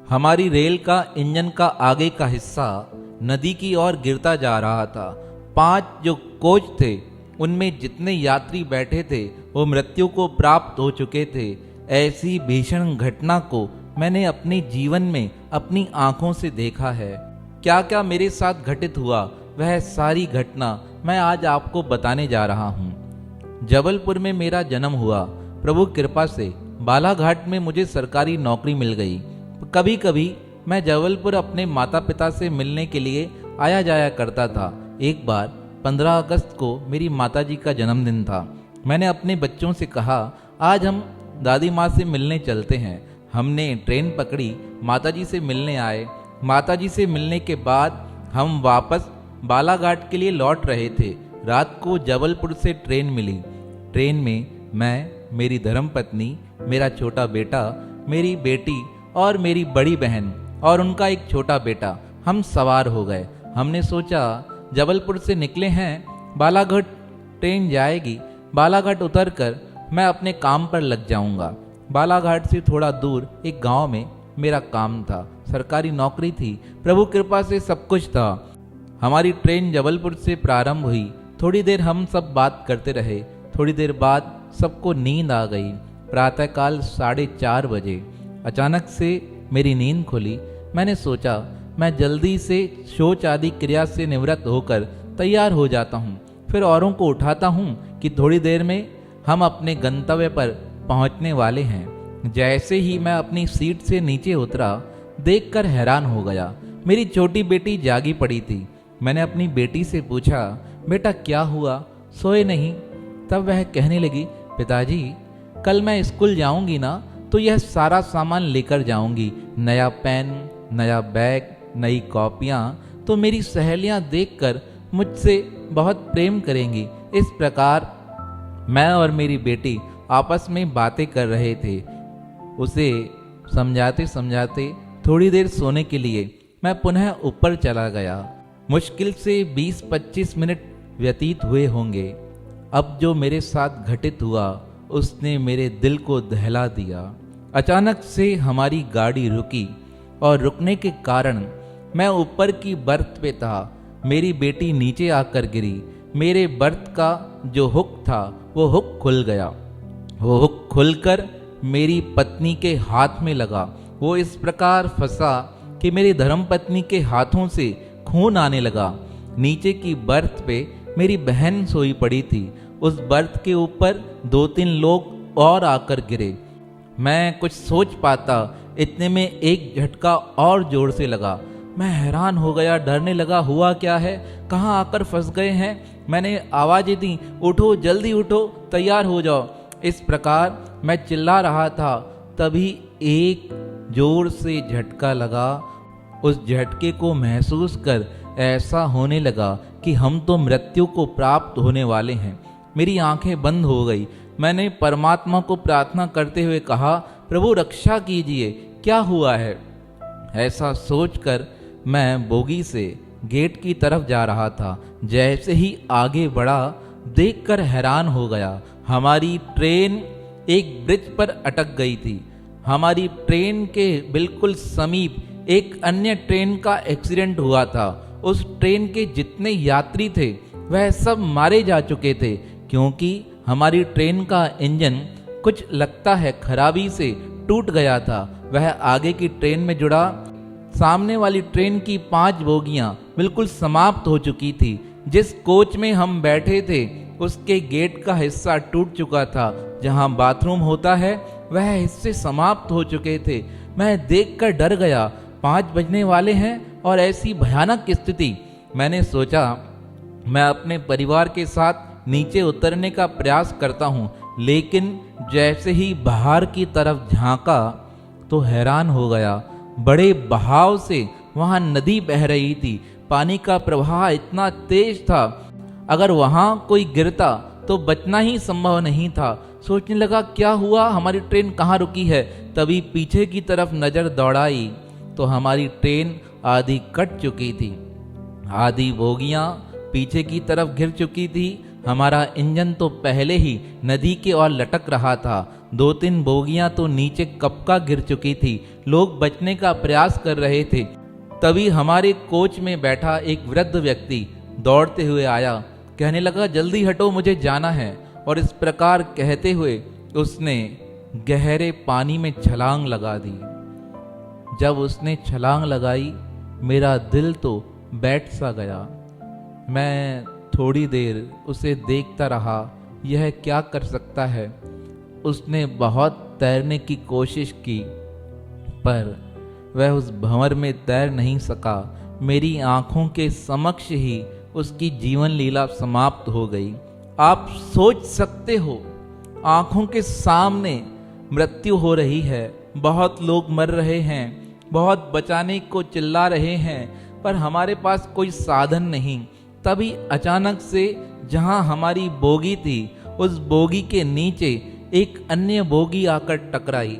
हमारी रेल का इंजन का आगे का हिस्सा नदी की ओर गिरता जा रहा था। 5 जो कोच थे उनमें जितने यात्री बैठे थे वो मृत्यु को प्राप्त हो चुके थे। ऐसी भीषण घटना को मैंने अपने जीवन में अपनी आंखों से देखा है। क्या क्या मेरे साथ घटित हुआ वह सारी घटना मैं आज आपको बताने जा रहा हूँ। जबलपुर में मेरा जन्म हुआ। प्रभु कृपा से बालाघाट में मुझे सरकारी नौकरी मिल गई। कभी कभी मैं जबलपुर अपने माता पिता से मिलने के लिए आया जाया करता था। एक बार 15 अगस्त को मेरी माताजी का जन्मदिन था। मैंने अपने बच्चों से कहा, आज हम दादी माँ से मिलने चलते हैं। हमने ट्रेन पकड़ी, माताजी से मिलने आए। माताजी से मिलने के बाद हम वापस बालाघाट के लिए लौट रहे थे। रात को जबलपुर से ट्रेन मिली। ट्रेन में मैं, मेरी धर्मपत्नी, मेरा छोटा बेटा, मेरी बेटी और मेरी बड़ी बहन और उनका एक छोटा बेटा हम सवार हो गए। हमने सोचा जबलपुर से निकले हैं, बालाघाट ट्रेन जाएगी, बालाघाट उतरकर मैं अपने काम पर लग जाऊंगा। बालाघाट से थोड़ा दूर एक गांव में मेरा काम था, सरकारी नौकरी थी। प्रभु कृपा से सब कुछ था। हमारी ट्रेन जबलपुर से प्रारंभ हुई। थोड़ी देर हम सब बात करते रहे। थोड़ी देर बाद सबको नींद आ गई। प्रातःकाल 4:30 बजे अचानक से मेरी नींद खुली। मैंने सोचा मैं जल्दी से शौच आदि क्रिया से निवृत्त होकर तैयार हो जाता हूँ, फिर औरों को उठाता हूँ कि थोड़ी देर में हम अपने गंतव्य पर पहुँचने वाले हैं। जैसे ही मैं अपनी सीट से नीचे उतरा, देखकर हैरान हो गया। मेरी छोटी बेटी जागी पड़ी थी। मैंने अपनी बेटी से पूछा, बेटा क्या हुआ, सोए नहीं? तब वह कहने लगी, पिताजी कल मैं स्कूल जाऊंगी ना तो यह सारा सामान लेकर जाऊंगी, नया पेन, नया बैग, नई कॉपियाँ, तो मेरी सहेलियाँ देखकर मुझसे बहुत प्रेम करेंगी। इस प्रकार मैं और मेरी बेटी आपस में बातें कर रहे थे। उसे समझाते समझाते थोड़ी देर सोने के लिए मैं पुनः ऊपर चला गया। मुश्किल से 20-25 मिनट व्यतीत हुए होंगे। अब जो मेरे साथ घटित हुआ उसने मेरे दिल को दहला दिया। अचानक से हमारी गाड़ी रुकी और रुकने के कारण मैं ऊपर की बर्थ पे था। मेरी बेटी नीचे आकर गिरी। मेरे बर्थ का जो हुक था वो हुक खुल गया। वो हुक खुलकर मेरी पत्नी के हाथ में लगा। वो इस प्रकार फंसा कि मेरी धर्मपत्नी के हाथों से खून आने लगा। नीचे की बर्थ पे मेरी बहन सोई पड़ी थी। उस बर्थ के ऊपर 2-3 लोग और आकर गिरे। मैं कुछ सोच पाता इतने में एक झटका और जोर से लगा। मैं हैरान हो गया, डरने लगा, हुआ क्या है, कहाँ आकर फंस गए हैं। मैंने आवाज़ें दी, उठो जल्दी उठो, तैयार हो जाओ। इस प्रकार मैं चिल्ला रहा था, तभी एक जोर से झटका लगा। उस झटके को महसूस कर ऐसा होने लगा कि हम तो मृत्यु को प्राप्त होने वाले हैं। मेरी आंखें बंद हो गई। मैंने परमात्मा को प्रार्थना करते हुए कहा, प्रभु रक्षा कीजिए, क्या हुआ है? ऐसा सोचकर मैं बोगी से गेट की तरफ जा रहा था। जैसे ही आगे बढ़ा, देखकर हैरान हो गया। हमारी ट्रेन एक ब्रिज पर अटक गई थी। हमारी ट्रेन के बिल्कुल समीप एक अन्य ट्रेन का एक्सीडेंट हुआ था। उस ट्रेन के जितने यात्री थे वह सब मारे जा चुके थे, क्योंकि हमारी ट्रेन का इंजन कुछ लगता है खराबी से टूट गया था। वह आगे की ट्रेन में जुड़ा। सामने वाली ट्रेन की 5 बोगियां बिल्कुल समाप्त हो चुकी थी। जिस कोच में हम बैठे थे उसके गेट का हिस्सा टूट चुका था। जहां बाथरूम होता है वह हिस्से समाप्त हो चुके थे। मैं देखकर डर गया। 5 बजने वाले हैं और ऐसी भयानक स्थिति। मैंने सोचा मैं अपने परिवार के साथ नीचे उतरने का प्रयास करता हूँ, लेकिन जैसे ही बाहर की तरफ झांका तो हैरान हो गया। बड़े बहाव से वहाँ नदी बह रही थी। पानी का प्रवाह इतना तेज था, अगर वहाँ कोई गिरता तो बचना ही संभव नहीं था। सोचने लगा क्या हुआ, हमारी ट्रेन कहाँ रुकी है। तभी पीछे की तरफ नज़र दौड़ाई तो हमारी ट्रेन आधी कट चुकी थी। आधी बोगियां पीछे की तरफ गिर चुकी थी। हमारा इंजन तो पहले ही नदी के ओर लटक रहा था। 2-3 बोगियां तो नीचे कब का गिर चुकी थी। लोग बचने का प्रयास कर रहे थे। तभी हमारे कोच में बैठा एक वृद्ध व्यक्ति दौड़ते हुए आया, कहने लगा, जल्दी हटो, मुझे जाना है। और इस प्रकार कहते हुए उसने गहरे पानी में छलांग लगा दी। जब उसने छलांग लगाई, मेरा दिल तो बैठ सा गया। मैं थोड़ी देर उसे देखता रहा, यह क्या कर सकता है। उसने बहुत तैरने की कोशिश की, पर वह उस भंवर में तैर नहीं सका। मेरी आंखों के समक्ष ही उसकी जीवन लीला समाप्त हो गई। आप सोच सकते हो, आंखों के सामने मृत्यु हो रही है, बहुत लोग मर रहे हैं, बहुत बचाने को चिल्ला रहे हैं, पर हमारे पास कोई साधन नहीं। तभी अचानक से जहां हमारी बोगी थी, उस बोगी के नीचे एक अन्य बोगी आकर टकराई।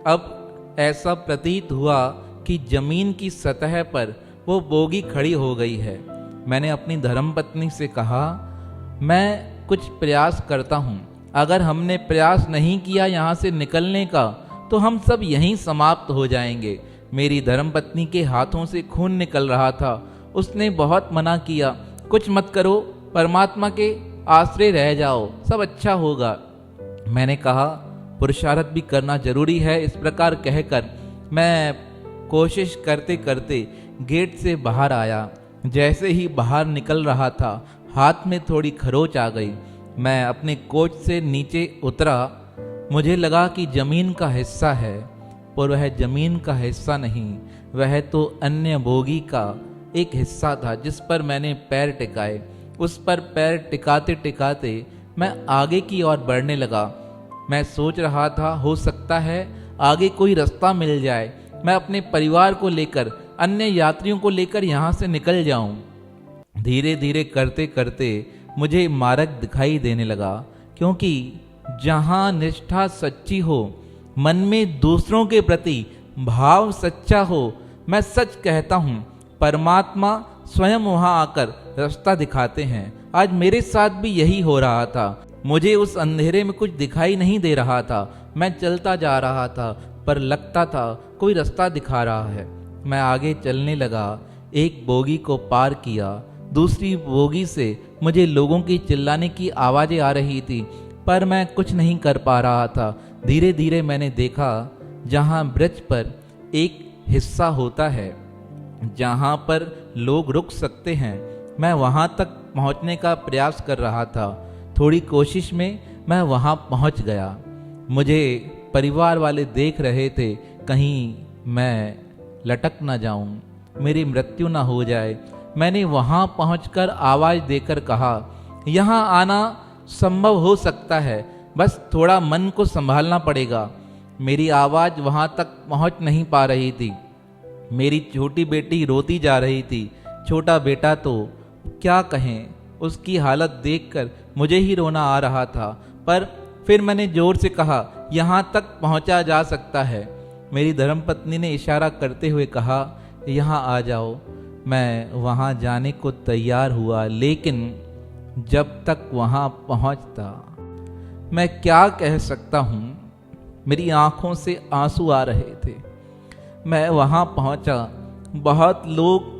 अब ऐसा प्रतीत हुआ कि जमीन की सतह पर वो बोगी खड़ी हो गई है। मैंने अपनी धर्मपत्नी से कहा, मैं कुछ प्रयास करता हूँ, अगर हमने प्रयास नहीं किया यहाँ से निकलने का तो हम सब यहीं समाप्त हो जाएंगे। मेरी धर्मपत्नी के हाथों से खून निकल रहा था। उसने बहुत मना किया, कुछ मत करो, परमात्मा के आश्रय रह जाओ, सब अच्छा होगा। मैंने कहा, पुरुषार्थ भी करना जरूरी है। इस प्रकार कहकर मैं कोशिश करते करते गेट से बाहर आया। जैसे ही बाहर निकल रहा था, हाथ में थोड़ी खरोच आ गई। मैं अपने कोच से नीचे उतरा। मुझे लगा कि जमीन का हिस्सा है, पर वह जमीन का हिस्सा नहीं, वह तो अन्य बोगी का एक हिस्सा था जिस पर मैंने पैर टिकाए। उस पर पैर टिकाते टिकाते मैं आगे की ओर बढ़ने लगा। मैं सोच रहा था, हो सकता है आगे कोई रास्ता मिल जाए, मैं अपने परिवार को लेकर, अन्य यात्रियों को लेकर यहाँ से निकल जाऊं। धीरे धीरे करते करते मुझे मार्ग दिखाई देने लगा, क्योंकि जहाँ निष्ठा सच्ची हो, मन में दूसरों के प्रति भाव सच्चा हो, मैं सच कहता हूँ, परमात्मा स्वयं वहाँ आकर रास्ता दिखाते हैं। आज मेरे साथ भी यही हो रहा था। मुझे उस अंधेरे में कुछ दिखाई नहीं दे रहा था। मैं चलता जा रहा था, पर लगता था कोई रास्ता दिखा रहा है। मैं आगे चलने लगा। एक बोगी को पार किया। दूसरी बोगी से मुझे लोगों की चिल्लाने की आवाज़ें आ रही थी, पर मैं कुछ नहीं कर पा रहा था। धीरे धीरे मैंने देखा, जहाँ ब्रिज पर एक हिस्सा होता है जहाँ पर लोग रुक सकते हैं, मैं वहाँ तक पहुँचने का प्रयास कर रहा था। थोड़ी कोशिश में मैं वहाँ पहुँच गया। मुझे परिवार वाले देख रहे थे, कहीं मैं लटक ना जाऊं, मेरी मृत्यु ना हो जाए। मैंने वहां पहुंचकर आवाज देकर कहा, यहां आना संभव हो सकता है, बस थोड़ा मन को संभालना पड़ेगा। मेरी आवाज वहां तक पहुंच नहीं पा रही थी। मेरी छोटी बेटी रोती जा रही थी। छोटा बेटा तो क्या कहें, उसकी हालत देखकर मुझे ही रोना आ रहा था। पर फिर मैंने जोर से कहा, यहाँ तक पहुँचा जा सकता है। मेरी धर्मपत्नी ने इशारा करते हुए कहा, यहाँ आ जाओ। मैं वहाँ जाने को तैयार हुआ, लेकिन जब तक वहाँ पहुँचता, मैं क्या कह सकता हूँ, मेरी आँखों से आंसू आ रहे थे। मैं वहाँ पहुँचा। बहुत लोग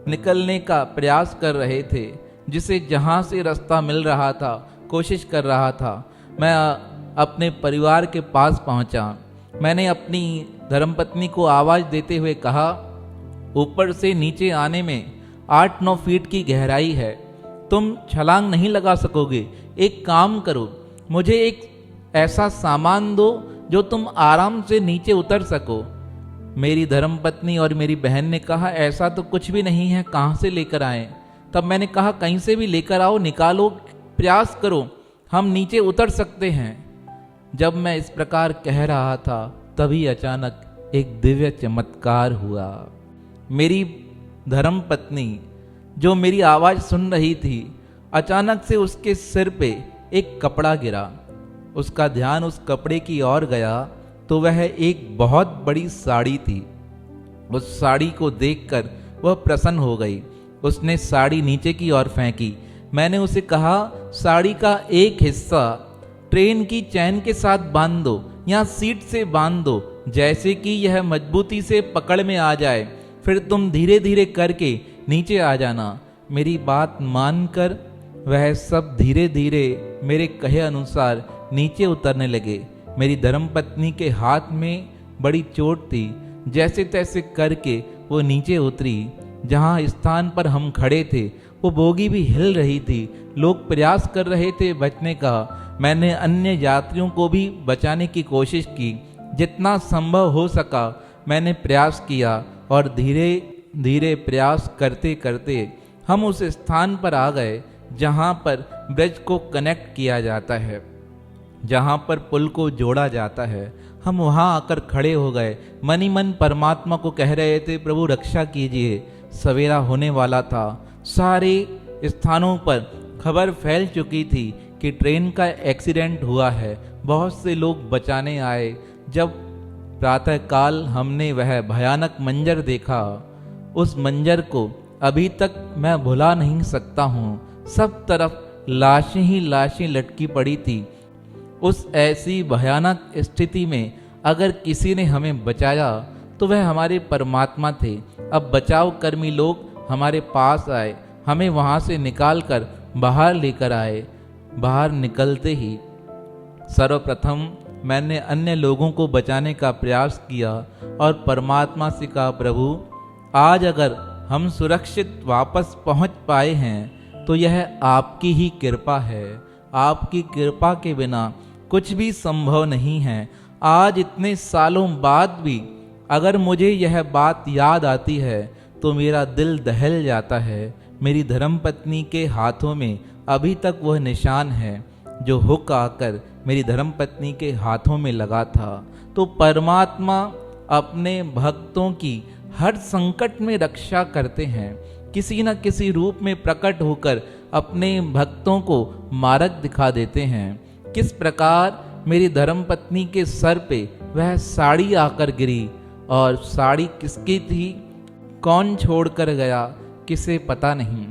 निकलने का प्रयास कर रहे थे, जिसे जहाँ से रास्ता मिल रहा था कोशिश कर रहा था। मैं अपने परिवार के पास पहुँचा। मैंने अपनी धर्मपत्नी को आवाज़ देते हुए कहा, ऊपर से नीचे आने में 8-9 फीट की गहराई है, तुम छलांग नहीं लगा सकोगे। एक काम करो, मुझे एक ऐसा सामान दो जो तुम आराम से नीचे उतर सको। मेरी धर्मपत्नी और मेरी बहन ने कहा, ऐसा तो कुछ भी नहीं है, कहाँ से लेकर आए। तब मैंने कहा, कहीं से भी लेकर आओ, निकालो, प्रयास करो, हम नीचे उतर सकते हैं। जब मैं इस प्रकार कह रहा था, तभी अचानक एक दिव्य चमत्कार हुआ। मेरी धर्मपत्नी जो मेरी आवाज़ सुन रही थी, अचानक से उसके सिर पे एक कपड़ा गिरा। उसका ध्यान उस कपड़े की ओर गया तो वह एक बहुत बड़ी साड़ी थी। उस साड़ी को देखकर वह प्रसन्न हो गई। उसने साड़ी नीचे की ओर फेंकी। मैंने उसे कहा, साड़ी का एक हिस्सा ट्रेन की चैन के साथ बांध दो या सीट से बांध दो, जैसे कि यह मजबूती से पकड़ में आ जाए, फिर तुम धीरे धीरे करके नीचे आ जाना। मेरी बात मानकर वह सब धीरे धीरे मेरे कहे अनुसार नीचे उतरने लगे। मेरी धर्मपत्नी के हाथ में बड़ी चोट थी, जैसे तैसे करके वो नीचे उतरी। जहाँ स्थान पर हम खड़े थे वो बोगी भी हिल रही थी। लोग प्रयास कर रहे थे बचने का। मैंने अन्य यात्रियों को भी बचाने की कोशिश की, जितना संभव हो सका मैंने प्रयास किया, और धीरे धीरे प्रयास करते करते हम उस स्थान पर आ गए जहाँ पर ब्रिज को कनेक्ट किया जाता है, जहाँ पर पुल को जोड़ा जाता है। हम वहाँ आकर खड़े हो गए, मन ही मन परमात्मा को कह रहे थे, प्रभु रक्षा कीजिए। सवेरा होने वाला था। सारे स्थानों पर खबर फैल चुकी थी कि ट्रेन का एक्सीडेंट हुआ है। बहुत से लोग बचाने आए। जब प्रातःकाल हमने वह भयानक मंजर देखा, उस मंजर को अभी तक मैं भुला नहीं सकता हूँ। सब तरफ लाशें ही लाशें लटकी पड़ी थी। उस ऐसी भयानक स्थिति में अगर किसी ने हमें बचाया तो वह हमारे परमात्मा थे। अब बचाव कर्मी लोग हमारे पास आए, हमें वहाँ से निकाल कर बाहर लेकर आए। बाहर निकलते ही सर्वप्रथम मैंने अन्य लोगों को बचाने का प्रयास किया और परमात्मा से कहा, प्रभु आज अगर हम सुरक्षित वापस पहुंच पाए हैं तो यह आपकी ही कृपा है। आपकी कृपा के बिना कुछ भी संभव नहीं है। आज इतने सालों बाद भी अगर मुझे यह बात याद आती है तो मेरा दिल दहल जाता है। मेरी धर्मपत्नी के हाथों में अभी तक वह निशान है जो हुक आकर मेरी धर्मपत्नी के हाथों में लगा था। तो परमात्मा अपने भक्तों की हर संकट में रक्षा करते हैं। किसी न किसी रूप में प्रकट होकर अपने भक्तों को मार्ग दिखा देते हैं। किस प्रकार मेरी धर्मपत्नी के सर पे वह साड़ी आकर गिरी, और साड़ी किसकी थी, कौन छोड़कर गया, किसे पता नहीं।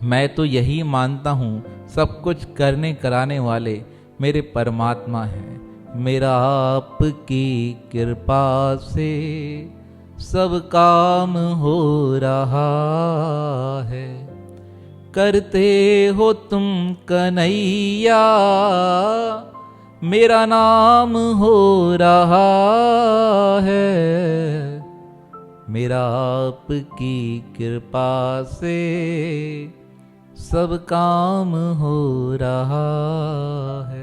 मैं तो यही मानता हूँ सब कुछ करने कराने वाले मेरे परमात्मा हैं। मेरा आपकी कृपा से सब काम हो रहा है। करते हो तुम कन्हैया, मेरा नाम हो रहा है। मेरा आपकी कृपा से सब काम हो रहा है।